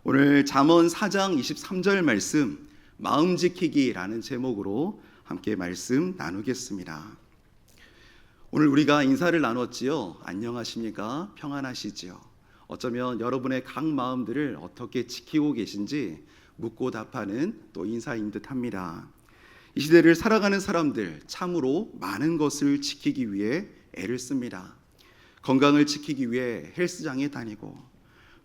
오늘 잠언 4장 23절 말씀 마음 지키기라는 제목으로 함께 말씀 나누겠습니다. 오늘 우리가 인사를 나눴지요. 안녕하십니까? 평안하시지요? 어쩌면 여러분의 각 마음들을 어떻게 지키고 계신지 묻고 답하는 또 인사인 듯합니다. 이 시대를 살아가는 사람들 참으로 많은 것을 지키기 위해 애를 씁니다. 건강을 지키기 위해 헬스장에 다니고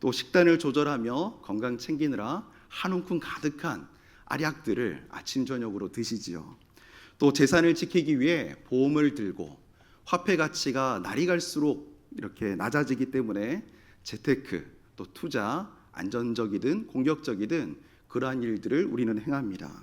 또 식단을 조절하며 건강 챙기느라 한 움큼 가득한 알약들을 아침 저녁으로 드시지요. 또 재산을 지키기 위해 보험을 들고 화폐 가치가 날이 갈수록 이렇게 낮아지기 때문에 재테크, 또 투자, 안전적이든 공격적이든 그러한 일들을 우리는 행합니다.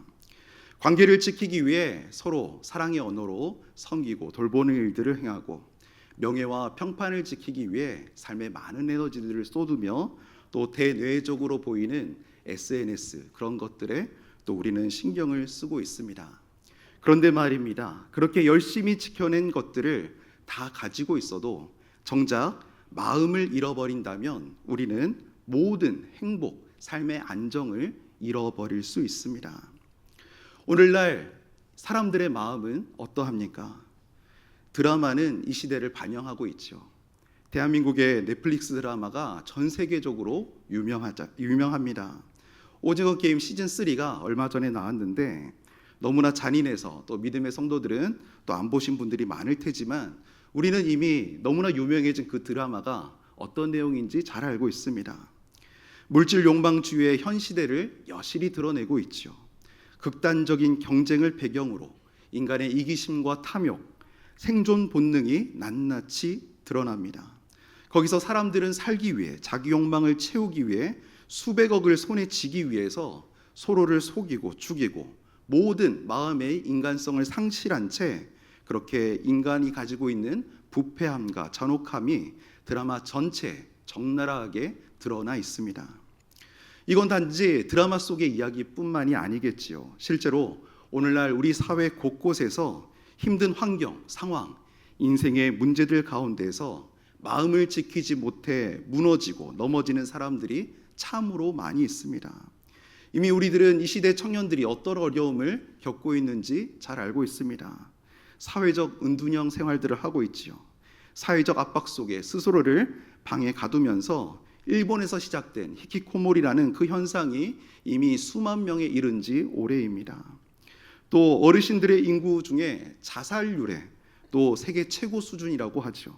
관계를 지키기 위해 서로 사랑의 언어로 섬기고 돌보는 일들을 행하고 명예와 평판을 지키기 위해 삶에 많은 에너지들을 쏟으며 또 대뇌적으로 보이는 SNS 그런 것들에 또 우리는 신경을 쓰고 있습니다. 그런데 말입니다. 그렇게 열심히 지켜낸 것들을 다 가지고 있어도 정작 마음을 잃어버린다면 우리는 모든 행복, 삶의 안정을 잃어버릴 수 있습니다. 오늘날 사람들의 마음은 어떠합니까? 드라마는 이 시대를 반영하고 있죠. 대한민국의 넷플릭스 드라마가 전 세계적으로 유명합니다. 오징어 게임 시즌 3가 얼마 전에 나왔는데 너무나 잔인해서 또 믿음의 성도들은 또 안 보신 분들이 많을 테지만 우리는 이미 너무나 유명해진 그 드라마가 어떤 내용인지 잘 알고 있습니다. 물질 욕망주의의 현 시대를 여실히 드러내고 있죠. 극단적인 경쟁을 배경으로 인간의 이기심과 탐욕, 생존 본능이 낱낱이 드러납니다. 거기서 사람들은 살기 위해 자기 욕망을 채우기 위해 수백억을 손에 쥐기 위해서 서로를 속이고 죽이고 모든 마음의 인간성을 상실한 채 그렇게 인간이 가지고 있는 부패함과 잔혹함이 드라마 전체에 적나라하게 드러나 있습니다. 이건 단지 드라마 속의 이야기뿐만이 아니겠지요. 실제로 오늘날 우리 사회 곳곳에서 힘든 환경, 상황, 인생의 문제들 가운데서 마음을 지키지 못해 무너지고 넘어지는 사람들이 참으로 많이 있습니다. 이미 우리들은 이 시대 청년들이 어떤 어려움을 겪고 있는지 잘 알고 있습니다. 사회적 은둔형 생활들을 하고 있지요. 사회적 압박 속에 스스로를 방에 가두면서 일본에서 시작된 히키코모리라는 그 현상이 이미 수만 명에 이른 지 오래입니다. 또 어르신들의 인구 중에 자살률에 또 세계 최고 수준이라고 하죠.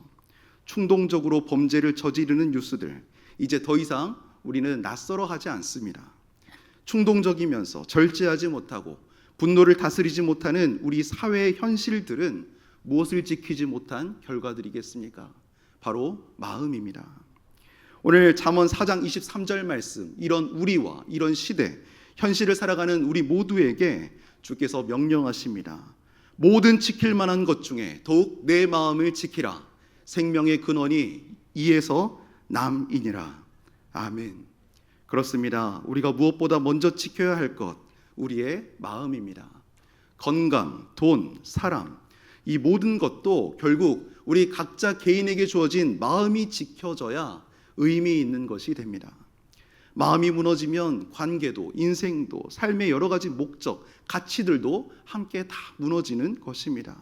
충동적으로 범죄를 저지르는 뉴스들 이제 더 이상 우리는 낯설어 하지 않습니다. 충동적이면서 절제하지 못하고 분노를 다스리지 못하는 우리 사회의 현실들은 무엇을 지키지 못한 결과들이겠습니까? 바로 마음입니다. 오늘 잠언 4장 23절 말씀, 이런 우리와 이런 시대, 현실을 살아가는 우리 모두에게 주께서 명령하십니다. 모든 지킬 만한 것 중에 더욱 내 마음을 지키라. 생명의 근원이 이에서 남이니라. 아멘. 그렇습니다. 우리가 무엇보다 먼저 지켜야 할 것, 우리의 마음입니다. 건강, 돈, 사람, 이 모든 것도 결국 우리 각자 개인에게 주어진 마음이 지켜져야 의미 있는 것이 됩니다. 마음이 무너지면 관계도, 인생도, 삶의 여러 가지 목적, 가치들도 함께 다 무너지는 것입니다.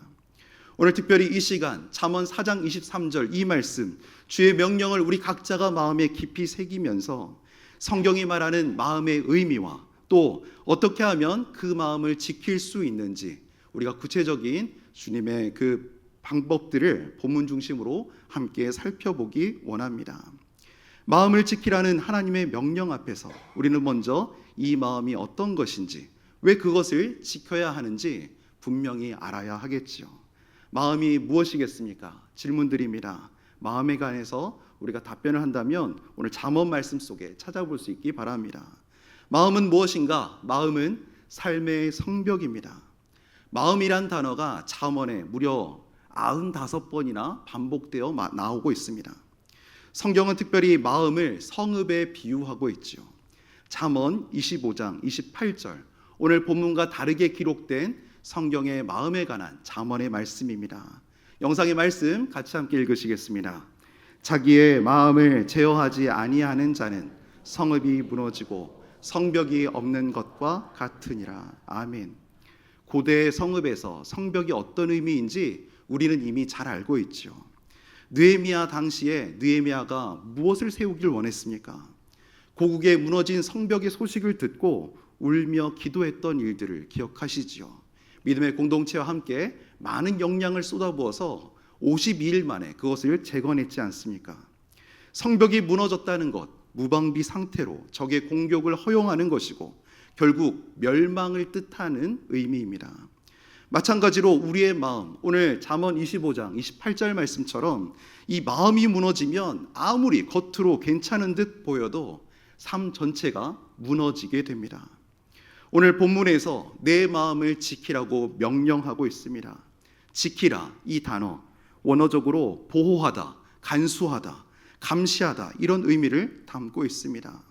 오늘 특별히 이 시간 잠언 4장 23절 이 말씀, 주의 명령을 우리 각자가 마음에 깊이 새기면서 성경이 말하는 마음의 의미와 또 어떻게 하면 그 마음을 지킬 수 있는지 우리가 구체적인 주님의 그 방법들을 본문 중심으로 함께 살펴보기 원합니다. 마음을 지키라는 하나님의 명령 앞에서 우리는 먼저 이 마음이 어떤 것인지, 왜 그것을 지켜야 하는지 분명히 알아야 하겠지요. 마음이 무엇이겠습니까? 질문드립니다. 마음에 관해서 우리가 답변을 한다면 오늘 잠언 말씀 속에 찾아볼 수 있기 바랍니다. 마음은 무엇인가? 마음은 삶의 성벽입니다. 마음이란 단어가 잠언에 무려 95번이나 반복되어 나오고 있습니다. 성경은 특별히 마음을 성읍에 비유하고 있죠. 잠언 25장 28절, 오늘 본문과 다르게 기록된 성경의 마음에 관한 잠언의 말씀입니다. 영상의 말씀 같이 함께 읽으시겠습니다. 자기의 마음을 제어하지 아니하는 자는 성읍이 무너지고 성벽이 없는 것과 같으니라. 아멘. 고대 성읍에서 성벽이 어떤 의미인지 우리는 이미 잘 알고 있죠. 느헤미야 당시에 느헤미야가 무엇을 세우길 원했습니까? 고국에 무너진 성벽의 소식을 듣고 울며 기도했던 일들을 기억하시지요. 믿음의 공동체와 함께 많은 역량을 쏟아부어서 52일 만에 그것을 재건했지 않습니까? 성벽이 무너졌다는 것, 무방비 상태로 적의 공격을 허용하는 것이고 결국 멸망을 뜻하는 의미입니다. 마찬가지로 우리의 마음, 오늘 잠언 25장 28절 말씀처럼 이 마음이 무너지면 아무리 겉으로 괜찮은 듯 보여도 삶 전체가 무너지게 됩니다. 오늘 본문에서 내 마음을 지키라고 명령하고 있습니다. 지키라, 이 단어 원어적으로 보호하다, 간수하다, 감시하다 이런 의미를 담고 있습니다.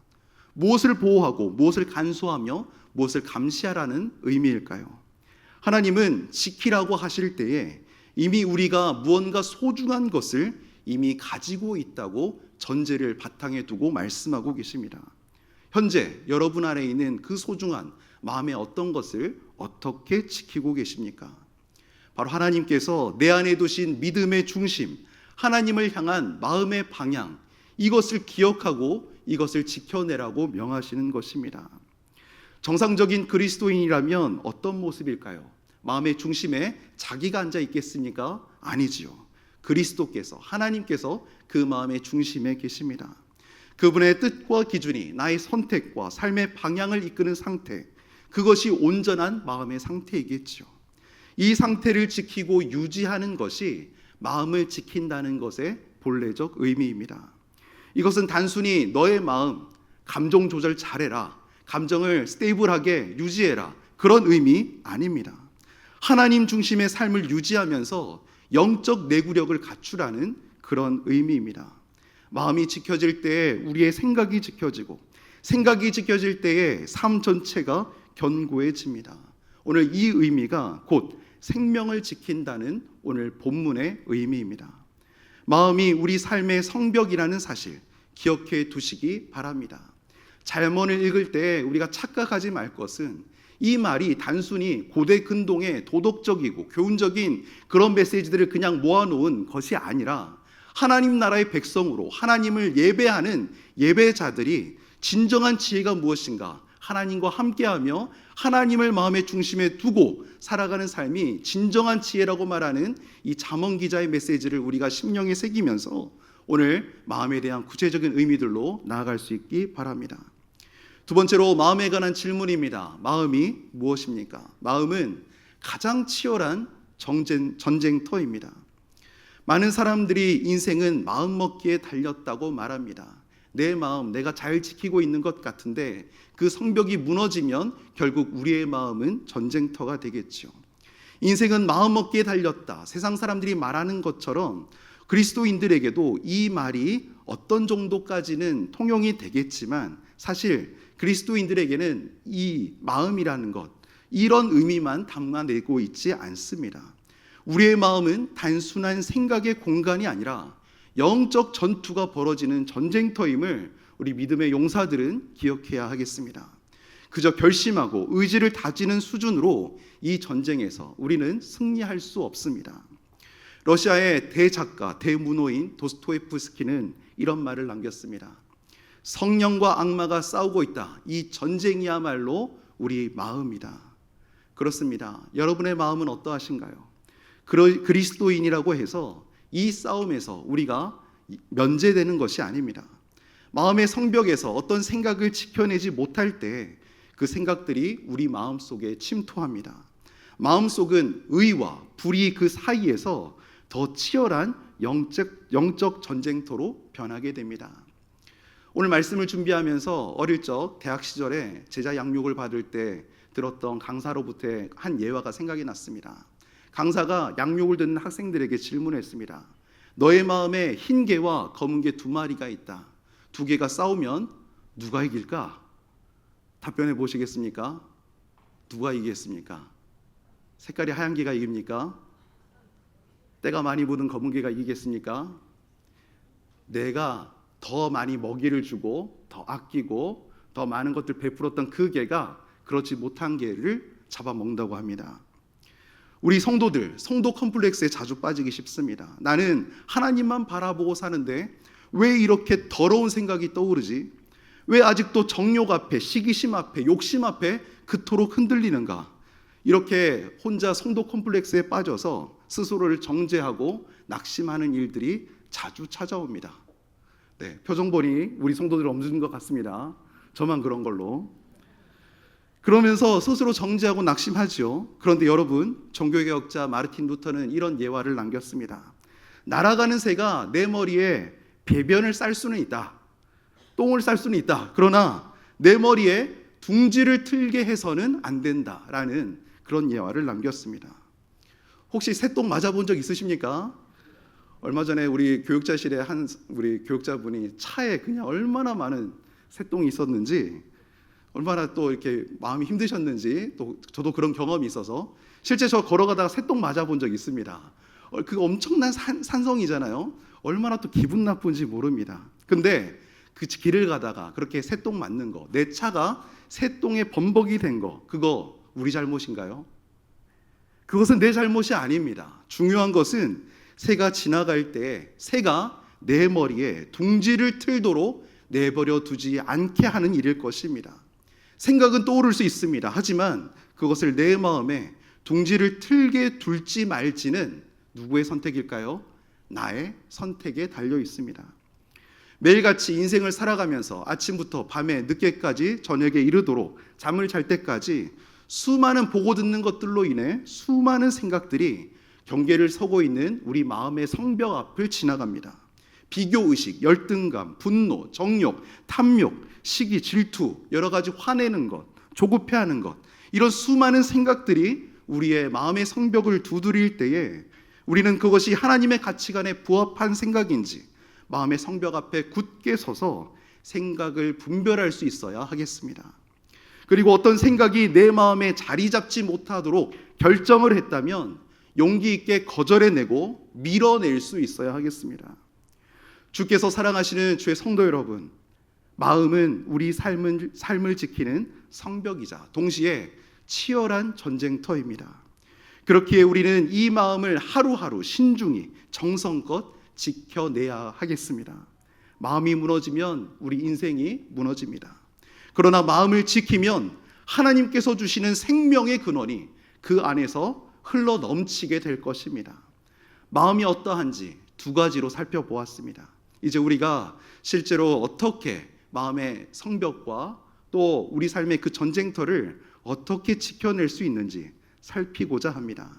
무엇을 보호하고 무엇을 간수하며 무엇을 감시하라는 의미일까요? 하나님은 지키라고 하실 때에 이미 우리가 무언가 소중한 것을 이미 가지고 있다고 전제를 바탕에 두고 말씀하고 계십니다. 현재 여러분 안에 있는 그 소중한 마음의 어떤 것을 어떻게 지키고 계십니까? 바로 하나님께서 내 안에 두신 믿음의 중심, 하나님을 향한 마음의 방향, 이것을 기억하고 이것을 지켜내라고 명하시는 것입니다. 정상적인 그리스도인이라면 어떤 모습일까요? 마음의 중심에 자기가 앉아 있겠습니까? 아니지요. 그리스도께서, 하나님께서 그 마음의 중심에 계십니다. 그분의 뜻과 기준이 나의 선택과 삶의 방향을 이끄는 상태, 그것이 온전한 마음의 상태이겠죠. 이 상태를 지키고 유지하는 것이 마음을 지킨다는 것의 본래적 의미입니다. 이것은 단순히 너의 마음, 감정 조절 잘해라, 감정을 스테이블하게 유지해라, 그런 의미 아닙니다. 하나님 중심의 삶을 유지하면서 영적 내구력을 갖추라는 그런 의미입니다. 마음이 지켜질 때에 우리의 생각이 지켜지고, 생각이 지켜질 때에 삶 전체가 견고해집니다. 오늘 이 의미가 곧 생명을 지킨다는 오늘 본문의 의미입니다. 마음이 우리 삶의 성벽이라는 사실 기억해 두시기 바랍니다. 잘못을 읽을 때 우리가 착각하지 말 것은 이 말이 단순히 고대 근동의 도덕적이고 교훈적인 그런 메시지들을 그냥 모아놓은 것이 아니라 하나님 나라의 백성으로 하나님을 예배하는 예배자들이 진정한 지혜가 무엇인가, 하나님과 함께하며 하나님을 마음의 중심에 두고 살아가는 삶이 진정한 지혜라고 말하는 이 잠언 기자의 메시지를 우리가 심령에 새기면서 오늘 마음에 대한 구체적인 의미들로 나아갈 수 있기 바랍니다. 두 번째로 마음에 관한 질문입니다. 마음이 무엇입니까? 마음은 가장 치열한 전쟁터입니다. 많은 사람들이 인생은 마음먹기에 달렸다고 말합니다. 내 마음, 내가 잘 지키고 있는 것 같은데 그 성벽이 무너지면 결국 우리의 마음은 전쟁터가 되겠죠. 인생은 마음먹기에 달렸다. 세상 사람들이 말하는 것처럼 그리스도인들에게도 이 말이 어떤 정도까지는 통용이 되겠지만 사실 그리스도인들에게는 이 마음이라는 것, 이런 의미만 담아내고 있지 않습니다. 우리의 마음은 단순한 생각의 공간이 아니라 영적 전투가 벌어지는 전쟁터임을 우리 믿음의 용사들은 기억해야 하겠습니다. 그저 결심하고 의지를 다지는 수준으로 이 전쟁에서 우리는 승리할 수 없습니다. 러시아의 대작가, 대문호인 도스토옙스키는 이런 말을 남겼습니다. 성령과 악마가 싸우고 있다. 이 전쟁이야말로 우리 마음이다. 그렇습니다. 여러분의 마음은 어떠하신가요? 그리스도인이라고 해서 이 싸움에서 우리가 면제되는 것이 아닙니다. 마음의 성벽에서 어떤 생각을 지켜내지 못할 때 그 생각들이 우리 마음속에 침투합니다. 마음속은 의와 불이 그 사이에서 더 치열한 영적 전쟁터로 변하게 됩니다. 오늘 말씀을 준비하면서 어릴 적 대학 시절에 제자 양육을 받을 때 들었던 강사로부터의 한 예화가 생각이 났습니다. 강사가 양육을 듣는 학생들에게 질문했습니다. 너의 마음에 흰 개와 검은 개 두 마리가 있다. 두 개가 싸우면 누가 이길까? 답변해 보시겠습니까? 누가 이기겠습니까? 색깔이 하얀 개가 이깁니까? 때가 많이 묻은 검은 개가 이기겠습니까? 내가 더 많이 먹이를 주고 더 아끼고 더 많은 것들 베풀었던 그 개가 그렇지 못한 개를 잡아먹는다고 합니다. 우리 성도들, 성도 컴플렉스에 자주 빠지기 쉽습니다. 나는 하나님만 바라보고 사는데 왜 이렇게 더러운 생각이 떠오르지? 왜 아직도 정욕 앞에, 시기심 앞에, 욕심 앞에 그토록 흔들리는가? 이렇게 혼자 성도 컴플렉스에 빠져서 스스로를 정죄하고 낙심하는 일들이 자주 찾아옵니다. 네, 표정 보니 우리 성도들 없는 것 같습니다. 저만 그런 걸로. 그러면서 스스로 정죄하고 낙심하죠. 그런데 여러분, 종교개혁자 마르틴 루터는 이런 예화를 남겼습니다. 날아가는 새가 내 머리에 배변을 쌀 수는 있다. 똥을 쌀 수는 있다. 그러나 내 머리에 둥지를 틀게 해서는 안 된다라는 그런 예화를 남겼습니다. 혹시 새똥 맞아본 적 있으십니까? 얼마 전에 우리 교육자실에 우리 교육자분이 차에 그냥 얼마나 많은 새똥이 있었는지, 얼마나 또 이렇게 마음이 힘드셨는지, 또 저도 그런 경험이 있어서 실제 저 걸어가다가 새똥 맞아본 적 있습니다. 그 엄청난 산성이잖아요. 얼마나 또 기분 나쁜지 모릅니다. 근데 그 길을 가다가 그렇게 새똥 맞는 거, 내 차가 새똥에 범벅이 된 거, 그거 우리 잘못인가요? 그것은 내 잘못이 아닙니다. 중요한 것은 새가 지나갈 때 새가 내 머리에 둥지를 틀도록 내버려 두지 않게 하는 일일 것입니다. 생각은 떠오를 수 있습니다. 하지만 그것을 내 마음에 둥지를 틀게 둘지 말지는 누구의 선택일까요? 나의 선택에 달려 있습니다. 매일같이 인생을 살아가면서 아침부터 밤에 늦게까지 저녁에 이르도록 잠을 잘 때까지 수많은 보고 듣는 것들로 인해 수많은 생각들이 경계를 서고 있는 우리 마음의 성벽 앞을 지나갑니다. 비교의식, 열등감, 분노, 정욕, 탐욕, 시기, 질투, 여러 가지 화내는 것, 조급해하는 것, 이런 수많은 생각들이 우리의 마음의 성벽을 두드릴 때에 우리는 그것이 하나님의 가치관에 부합한 생각인지 마음의 성벽 앞에 굳게 서서 생각을 분별할 수 있어야 하겠습니다. 그리고 어떤 생각이 내 마음에 자리 잡지 못하도록 결정을 했다면 용기 있게 거절해내고 밀어낼 수 있어야 하겠습니다. 주께서 사랑하시는 주의 성도 여러분, 마음은 우리 삶을 지키는 성벽이자 동시에 치열한 전쟁터입니다. 그렇기에 우리는 이 마음을 하루하루 신중히 정성껏 지켜내야 하겠습니다. 마음이 무너지면 우리 인생이 무너집니다. 그러나 마음을 지키면 하나님께서 주시는 생명의 근원이 그 안에서 흘러 넘치게 될 것입니다. 마음이 어떠한지 두 가지로 살펴보았습니다. 이제 우리가 실제로 어떻게 마음의 성벽과 또 우리 삶의 그 전쟁터를 어떻게 지켜낼 수 있는지 살피고자 합니다.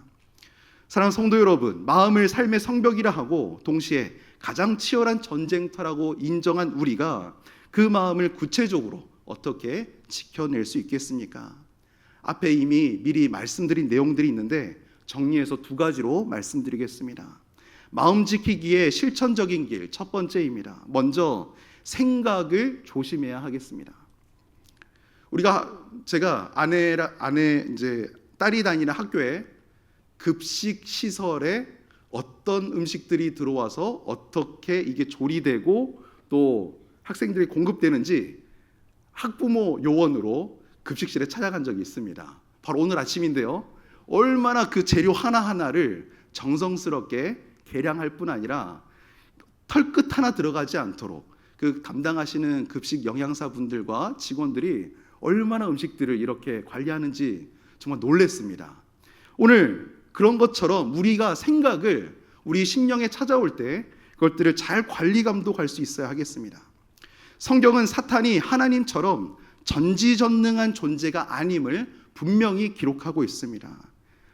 사랑하는 성도 여러분, 마음을 삶의 성벽이라 하고 동시에 가장 치열한 전쟁터라고 인정한 우리가 그 마음을 구체적으로 어떻게 지켜낼 수 있겠습니까? 앞에 이미 미리 말씀드린 내용들이 있는데 정리해서 두 가지로 말씀드리겠습니다. 마음 지키기의 실천적인 길 첫 번째입니다. 먼저 생각을 조심해야 하겠습니다. 제가 아내 이제 딸이 다니는 학교에 급식 시설에 어떤 음식들이 들어와서 어떻게 이게 조리되고 또 학생들이 공급되는지 학부모 요원으로 급식실에 찾아간 적이 있습니다. 바로 오늘 아침인데요. 얼마나 그 재료 하나하나를 정성스럽게 계량할 뿐 아니라 털끝 하나 들어가지 않도록 그 담당하시는 급식 영양사분들과 직원들이 얼마나 음식들을 이렇게 관리하는지 정말 놀랐습니다. 오늘 그런 것처럼 우리가 생각을 우리 심령에 찾아올 때 그것들을 잘 관리 감독할 수 있어야 하겠습니다. 성경은 사탄이 하나님처럼 전지전능한 존재가 아님을 분명히 기록하고 있습니다.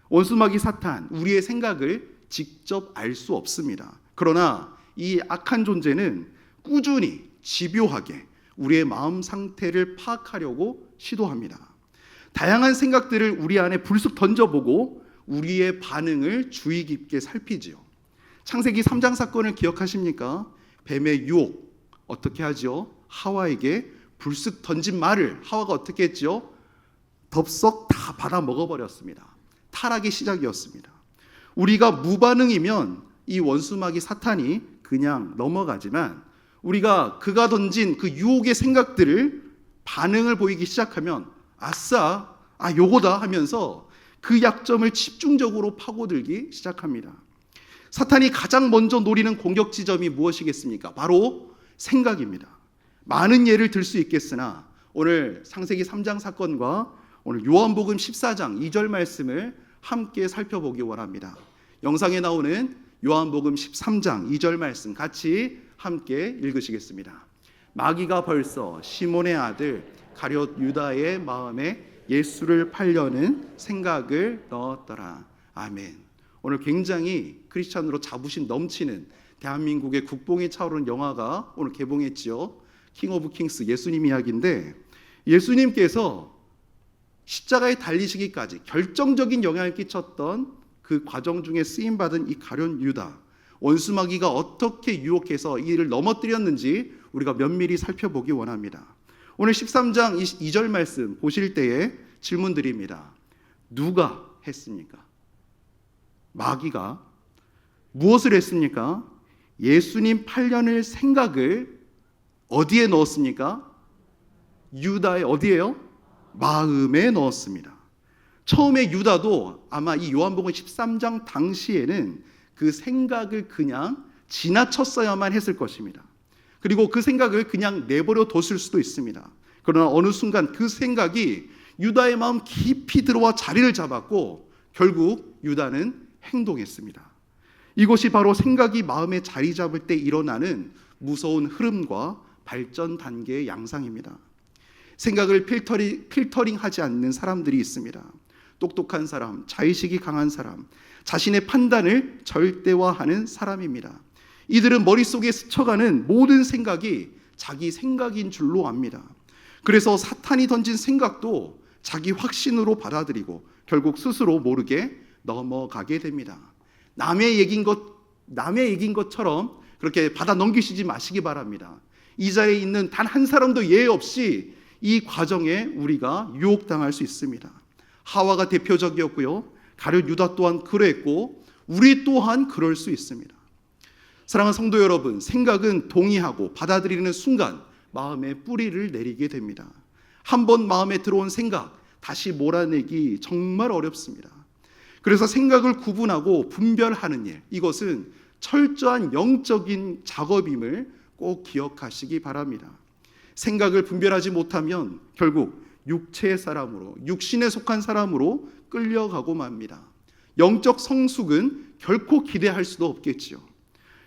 원수마귀 사탄, 우리의 생각을 직접 알 수 없습니다. 그러나 이 악한 존재는 꾸준히 집요하게 우리의 마음 상태를 파악하려고 시도합니다. 다양한 생각들을 우리 안에 불쑥 던져보고 우리의 반응을 주의 깊게 살피지요. 창세기 3장 사건을 기억하십니까? 뱀의 유혹 어떻게 하죠? 하와에게 불쑥 던진 말을 하와가 어떻게 했죠? 덥석 다 받아 먹어버렸습니다. 타락의 시작이었습니다. 우리가 무반응이면 이 원수마귀 사탄이 그냥 넘어가지만 우리가 그가 던진 그 유혹의 생각들을 반응을 보이기 시작하면 아싸, 요거다 하면서 그 약점을 집중적으로 파고들기 시작합니다. 사탄이 가장 먼저 노리는 공격 지점이 무엇이겠습니까? 바로 생각입니다. 많은 예를 들 수 있겠으나 오늘 창세기 3장 사건과 오늘 요한복음 14장 2절 말씀을 함께 살펴보기 원합니다. 영상에 나오는 요한복음 13장 2절 말씀 같이 함께 읽으시겠습니다. 마귀가 벌써 시몬의 아들 가룟 유다의 마음에 예수를 팔려는 생각을 넣었더라. 아멘. 오늘 굉장히 크리스찬으로 자부심 넘치는 대한민국의 국뽕이 차오르는 영화가 오늘 개봉했지요. 킹 오브 킹스, 예수님 이야기인데 예수님께서 십자가에 달리시기까지 결정적인 영향을 끼쳤던 그 과정 중에 쓰임받은 이 가룟 유다, 원수마귀가 어떻게 유혹해서 이를 넘어뜨렸는지 우리가 면밀히 살펴보기 원합니다. 오늘 13장 2절 말씀 보실 때에 질문 드립니다. 누가 했습니까? 마귀가 무엇을 했습니까? 예수님 팔려는 생각을 어디에 넣었습니까? 유다의 어디에요? 마음에 넣었습니다. 처음에 유다도 아마 이 요한복음 13장 당시에는 그 생각을 그냥 지나쳤어야만 했을 것입니다. 그리고 그 생각을 그냥 내버려 뒀을 수도 있습니다. 그러나 어느 순간 그 생각이 유다의 마음 깊이 들어와 자리를 잡았고 결국 유다는 행동했습니다. 이것이 바로 생각이 마음에 자리 잡을 때 일어나는 무서운 흐름과 발전 단계의 양상입니다. 생각을 필터링하지 않는 사람들이 있습니다. 똑똑한 사람, 자의식이 강한 사람, 자신의 판단을 절대화하는 사람입니다. 이들은 머릿속에 스쳐가는 모든 생각이 자기 생각인 줄로 압니다. 그래서 사탄이 던진 생각도 자기 확신으로 받아들이고 결국 스스로 모르게 넘어가게 됩니다. 남의 얘기인 것처럼 그렇게 받아 넘기시지 마시기 바랍니다. 이 자리에 있는 단 한 사람도 예외 없이 이 과정에 우리가 유혹당할 수 있습니다. 하와가 대표적이었고요. 가룟 유다 또한 그랬고 우리 또한 그럴 수 있습니다. 사랑하는 성도 여러분, 생각은 동의하고 받아들이는 순간 마음에 뿌리를 내리게 됩니다. 한번 마음에 들어온 생각 다시 몰아내기 정말 어렵습니다. 그래서 생각을 구분하고 분별하는 일, 이것은 철저한 영적인 작업임을 꼭 기억하시기 바랍니다. 생각을 분별하지 못하면 결국 육체의 사람으로, 육신에 속한 사람으로 끌려가고 맙니다. 영적 성숙은 결코 기대할 수도 없겠지요.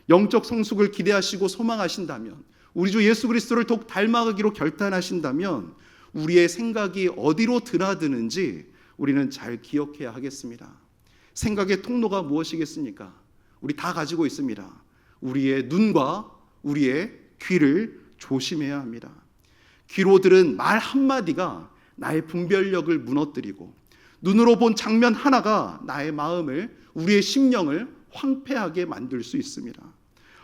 영적 성숙을 기대하시고 소망하신다면, 우리 주 예수 그리스도를 더욱 닮아가기로 결단하신다면 우리의 생각이 어디로 드나드는지 우리는 잘 기억해야 하겠습니다. 생각의 통로가 무엇이겠습니까? 우리 다 가지고 있습니다. 우리의 눈과 우리의 귀를 조심해야 합니다. 귀로 들은 말 한마디가 나의 분별력을 무너뜨리고 눈으로 본 장면 하나가 나의 마음을, 우리의 심령을 황폐하게 만들 수 있습니다.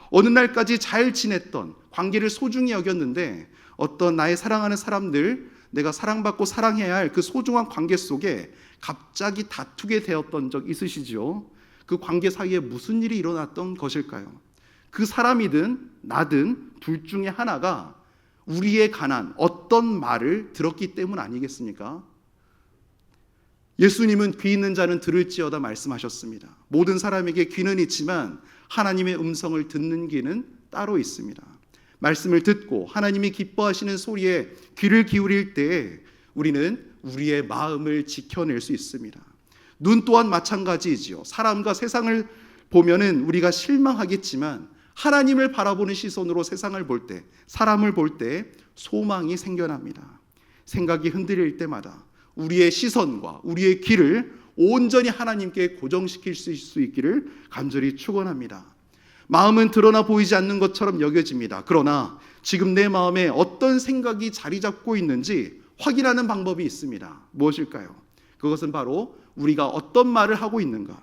어느 날까지 잘 지냈던 관계를 소중히 여겼는데 어떤 나의 사랑하는 사람들, 내가 사랑받고 사랑해야 할 그 소중한 관계 속에 갑자기 다투게 되었던 적 있으시죠? 그 관계 사이에 무슨 일이 일어났던 것일까요? 그 사람이든 나든 둘 중에 하나가 우리에 관한 어떤 말을 들었기 때문 아니겠습니까? 예수님은 귀 있는 자는 들을지어다 말씀하셨습니다. 모든 사람에게 귀는 있지만 하나님의 음성을 듣는 귀는 따로 있습니다. 말씀을 듣고 하나님이 기뻐하시는 소리에 귀를 기울일 때에 우리는 우리의 마음을 지켜낼 수 있습니다. 눈 또한 마찬가지이지요. 사람과 세상을 보면은 우리가 실망하겠지만 하나님을 바라보는 시선으로 세상을 볼 때, 사람을 볼 때 소망이 생겨납니다. 생각이 흔들릴 때마다 우리의 시선과 우리의 귀를 온전히 하나님께 고정시킬 수 있기를 간절히 축원합니다. 마음은 드러나 보이지 않는 것처럼 여겨집니다. 그러나 지금 내 마음에 어떤 생각이 자리 잡고 있는지 확인하는 방법이 있습니다. 무엇일까요? 그것은 바로 우리가 어떤 말을 하고 있는가,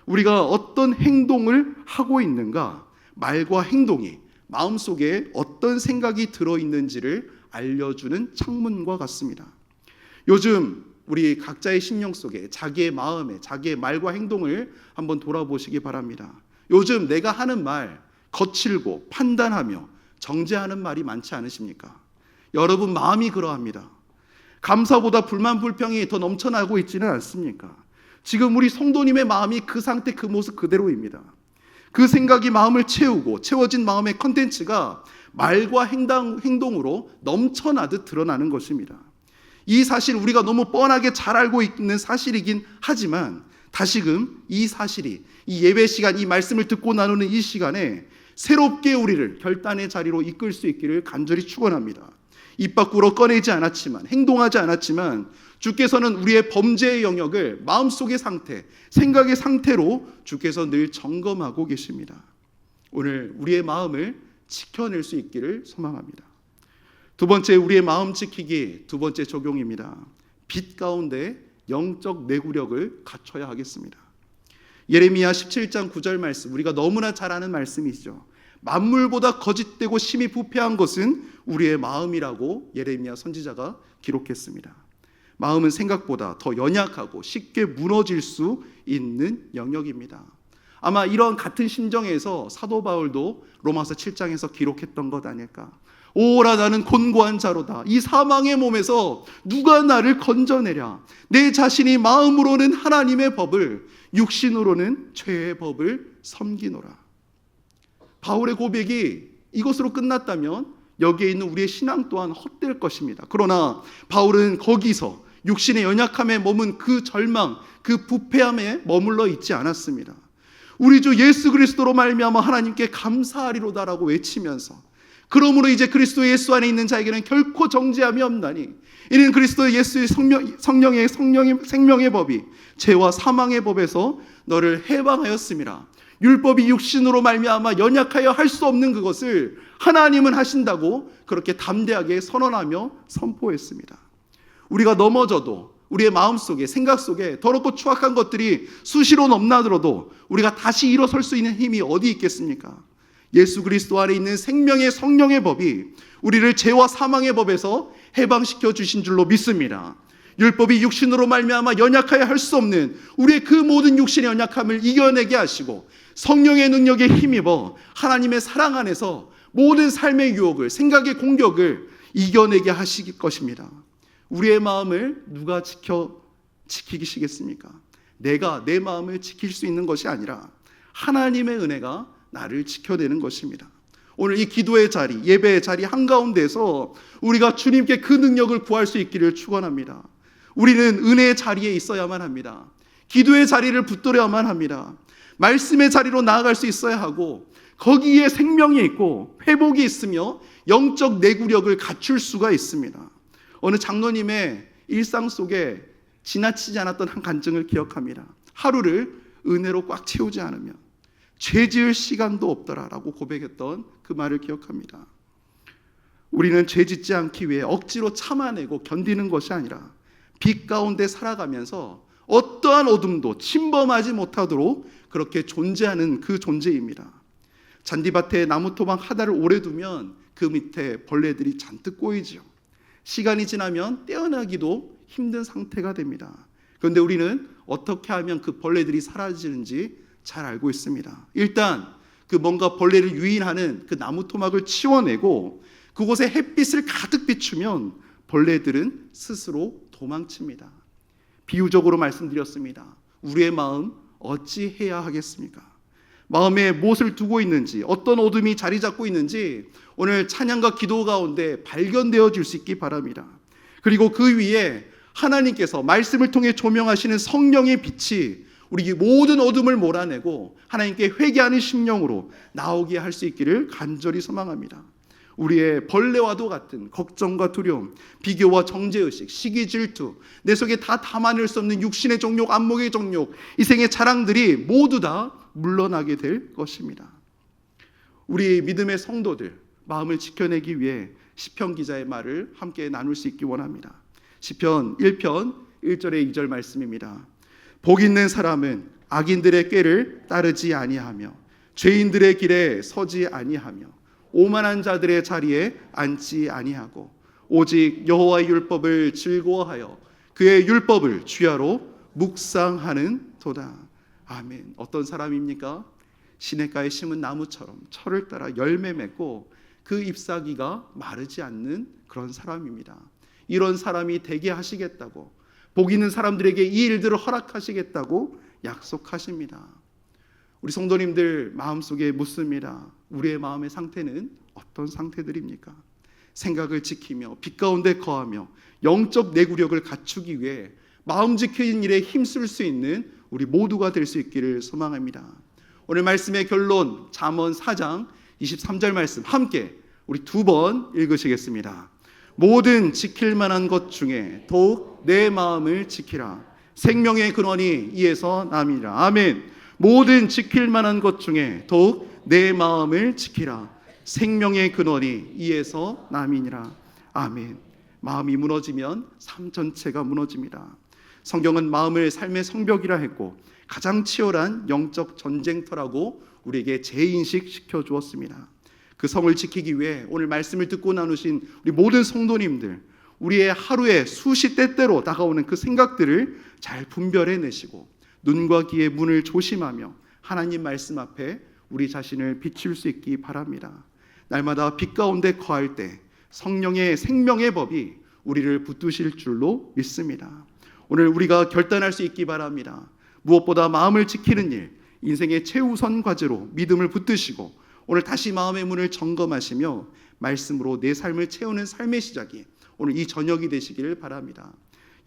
우리가 어떤 행동을 하고 있는가, 말과 행동이 마음속에 어떤 생각이 들어있는지를 알려주는 창문과 같습니다. 요즘 우리 각자의 심령 속에 자기의 마음에 자기의 말과 행동을 한번 돌아보시기 바랍니다. 요즘 내가 하는 말 거칠고 판단하며 정죄하는 말이 많지 않으십니까? 여러분 마음이 그러합니다. 감사보다 불만 불평이 더 넘쳐나고 있지는 않습니까? 지금 우리 성도님의 마음이 그 상태, 그 모습 그대로입니다. 그 생각이 마음을 채우고 채워진 마음의 컨텐츠가 말과 행동으로 넘쳐나듯 드러나는 것입니다. 이 사실 우리가 너무 뻔하게 잘 알고 있는 사실이긴 하지만 다시금 이 사실이 이 예배 시간, 이 말씀을 듣고 나누는 이 시간에 새롭게 우리를 결단의 자리로 이끌 수 있기를 간절히 축원합니다. 입 밖으로 꺼내지 않았지만, 행동하지 않았지만 주께서는 우리의 범죄의 영역을 마음속의 상태, 생각의 상태로 주께서 늘 점검하고 계십니다. 오늘 우리의 마음을 지켜낼 수 있기를 소망합니다. 두 번째, 우리의 마음 지키기 두 번째 적용입니다. 빛 가운데 영적 내구력을 갖춰야 하겠습니다. 예레미야 17장 9절 말씀, 우리가 너무나 잘 아는 말씀이죠. 만물보다 거짓되고 심히 부패한 것은 우리의 마음이라고 예레미야 선지자가 기록했습니다. 마음은 생각보다 더 연약하고 쉽게 무너질 수 있는 영역입니다. 아마 이런 같은 심정에서 사도 바울도 로마서 7장에서 기록했던 것 아닐까. 오라 나는 곤고한 자로다. 이 사망의 몸에서 누가 나를 건져내랴. 내 자신이 마음으로는 하나님의 법을, 육신으로는 죄의 법을 섬기노라. 바울의 고백이 이것으로 끝났다면 여기에 있는 우리의 신앙 또한 헛될 것입니다. 그러나 바울은 거기서 육신의 연약함에 머문 그 절망, 그 부패함에 머물러 있지 않았습니다. 우리 주 예수 그리스도로 말미암아 하나님께 감사하리로다라고 외치면서, 그러므로 이제 그리스도 예수 안에 있는 자에게는 결코 정죄함이 없나니 이는 그리스도 예수의 성령의 생명의 법이 죄와 사망의 법에서 너를 해방하였음이라. 율법이 육신으로 말미암아 연약하여 할 수 없는 그것을 하나님은 하신다고 그렇게 담대하게 선언하며 선포했습니다. 우리가 넘어져도 우리의 마음속에, 생각 속에 더럽고 추악한 것들이 수시로 넘나들어도 우리가 다시 일어설 수 있는 힘이 어디 있겠습니까? 예수 그리스도 안에 있는 생명의 성령의 법이 우리를 죄와 사망의 법에서 해방시켜 주신 줄로 믿습니다. 율법이 육신으로 말미암아 연약하여 할 수 없는 우리의 그 모든 육신의 연약함을 이겨내게 하시고 성령의 능력에 힘입어 하나님의 사랑 안에서 모든 삶의 유혹을, 생각의 공격을 이겨내게 하실 것입니다. 우리의 마음을 누가 지키시겠습니까? 내가 내 마음을 지킬 수 있는 것이 아니라 하나님의 은혜가 나를 지켜내는 것입니다. 오늘 이 기도의 자리, 예배의 자리 한가운데서 우리가 주님께 그 능력을 구할 수 있기를 축원합니다. 우리는 은혜의 자리에 있어야만 합니다. 기도의 자리를 붙들어야만 합니다. 말씀의 자리로 나아갈 수 있어야 하고 거기에 생명이 있고 회복이 있으며 영적 내구력을 갖출 수가 있습니다. 어느 장로님의 일상 속에 지나치지 않았던 한 간증을 기억합니다. 하루를 은혜로 꽉 채우지 않으면 죄 지을 시간도 없더라라고 고백했던 그 말을 기억합니다. 우리는 죄 짓지 않기 위해 억지로 참아내고 견디는 것이 아니라 빛 가운데 살아가면서 어떠한 어둠도 침범하지 못하도록 그렇게 존재하는 그 존재입니다. 잔디밭에 나무토막 하나를 오래 두면 그 밑에 벌레들이 잔뜩 꼬이죠. 시간이 지나면 떼어내기도 힘든 상태가 됩니다. 그런데 우리는 어떻게 하면 그 벌레들이 사라지는지 잘 알고 있습니다. 일단 그 뭔가 벌레를 유인하는 그 나무토막을 치워내고 그곳에 햇빛을 가득 비추면 벌레들은 스스로 도망칩니다. 비유적으로 말씀드렸습니다. 우리의 마음 어찌 해야 하겠습니까? 마음에 무엇을 두고 있는지, 어떤 어둠이 자리 잡고 있는지 오늘 찬양과 기도 가운데 발견되어 줄 수 있기 바랍니다. 그리고 그 위에 하나님께서 말씀을 통해 조명하시는 성령의 빛이 우리 모든 어둠을 몰아내고 하나님께 회개하는 심령으로 나오게 할 수 있기를 간절히 소망합니다. 우리의 벌레와도 같은 걱정과 두려움, 비교와 정죄의식, 시기 질투, 내 속에 다 담아낼 수 없는 육신의 정욕, 안목의 정욕, 이생의 자랑들이 모두 다 물러나게 될 것입니다. 우리 믿음의 성도들 마음을 지켜내기 위해 시편 기자의 말을 함께 나눌 수 있기 원합니다. 시편 1편 1절의 2절 말씀입니다. 복 있는 사람은 악인들의 꾀를 따르지 아니하며 죄인들의 길에 서지 아니하며 오만한 자들의 자리에 앉지 아니하고 오직 여호와의 율법을 즐거워하여 그의 율법을 주야로 묵상하는 도다. 아멘. 어떤 사람입니까? 시냇가에 심은 나무처럼 철을 따라 열매 맺고 그 잎사귀가 마르지 않는 그런 사람입니다. 이런 사람이 되게 하시겠다고, 복 있는 사람들에게 이 일들을 허락하시겠다고 약속하십니다. 우리 성도님들 마음속에 묻습니다. 우리의 마음의 상태는 어떤 상태들입니까? 생각을 지키며 빛 가운데 거하며 영적 내구력을 갖추기 위해 마음 지키는 일에 힘쓸 수 있는 우리 모두가 될 수 있기를 소망합니다. 오늘 말씀의 결론 잠언 4장 23절 말씀 함께 우리 두 번 읽으시겠습니다. 모든 지킬 만한 것 중에 더욱 내 마음을 지키라. 생명의 근원이 이에서 남이라. 아멘. 모든 지킬 만한 것 중에 더욱 내 마음을 지키라. 생명의 근원이 이에서 남이니라. 아멘. 마음이 무너지면 삶 전체가 무너집니다. 성경은 마음을 삶의 성벽이라 했고 가장 치열한 영적 전쟁터라고 우리에게 재인식 시켜주었습니다. 그 성을 지키기 위해 오늘 말씀을 듣고 나누신 우리 모든 성도님들, 우리의 하루에 수시 때때로 다가오는 그 생각들을 잘 분별해내시고 눈과 귀의 문을 조심하며 하나님 말씀 앞에 우리 자신을 비출 수 있기 바랍니다. 날마다 빛 가운데 거할 때 성령의 생명의 법이 우리를 붙드실 줄로 믿습니다. 오늘 우리가 결단할 수 있기 바랍니다. 무엇보다 마음을 지키는 일, 인생의 최우선 과제로 믿음을 붙드시고 오늘 다시 마음의 문을 점검하시며 말씀으로 내 삶을 채우는 삶의 시작이 오늘 이 저녁이 되시기를 바랍니다.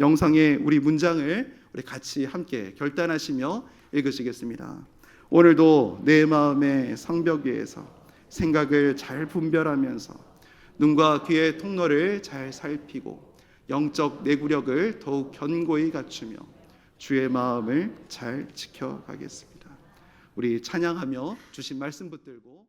영상의 우리 문장을 우리 같이 함께 결단하시며 읽으시겠습니다. 오늘도 내 마음의 성벽 위에서 생각을 잘 분별하면서 눈과 귀의 통로를 잘 살피고 영적 내구력을 더욱 견고히 갖추며 주의 마음을 잘 지켜가겠습니다. 우리 찬양하며 주신 말씀 붙들고